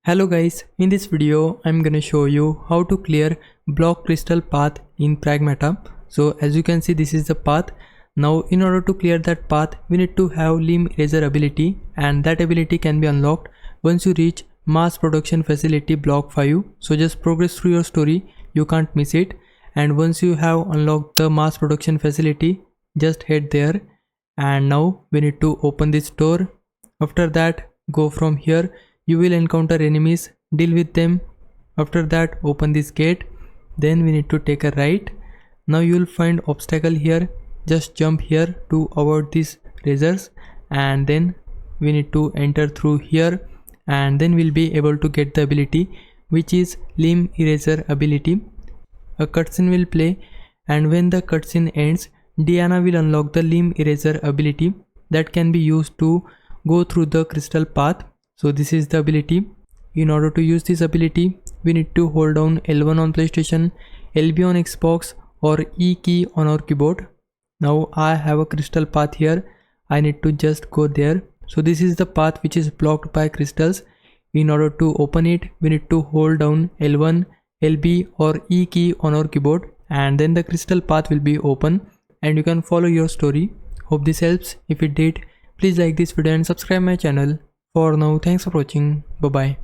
Hello guys, in this video I'm gonna show you how to clear block crystal path in Pragmata. So as you can see, this is the path. Now in order to clear that path, we need to have limb eraser ability, and that ability can be unlocked once you reach mass production facility block 5. So just progress through your story, you can't miss it. And once you have unlocked the mass production facility, just head there. And now we need to open this door. After that, go from here. You will encounter enemies, deal with them. After that, open this gate. Then we need to take a right. Now you will find obstacle here. Just jump here to avoid these razors, and then we need to enter through here, and then we'll be able to get the ability, which is limb eraser ability. A cutscene will play, and when the cutscene ends, Diana will unlock the limb eraser ability that can be used to go through the crystal path. So this is the ability. In order to use this ability, we need to hold down L1 on PlayStation, LB on Xbox, or E key on our keyboard. Now I have a crystal path here. I need to just go there. So this is the path which is blocked by crystals. In order to open it, we need to hold down L1, LB or E key on our keyboard, and then the crystal path will be open and you can follow your story. Hope this helps. If it did, please like this video and subscribe my channel. For now, thanks for watching. Bye bye.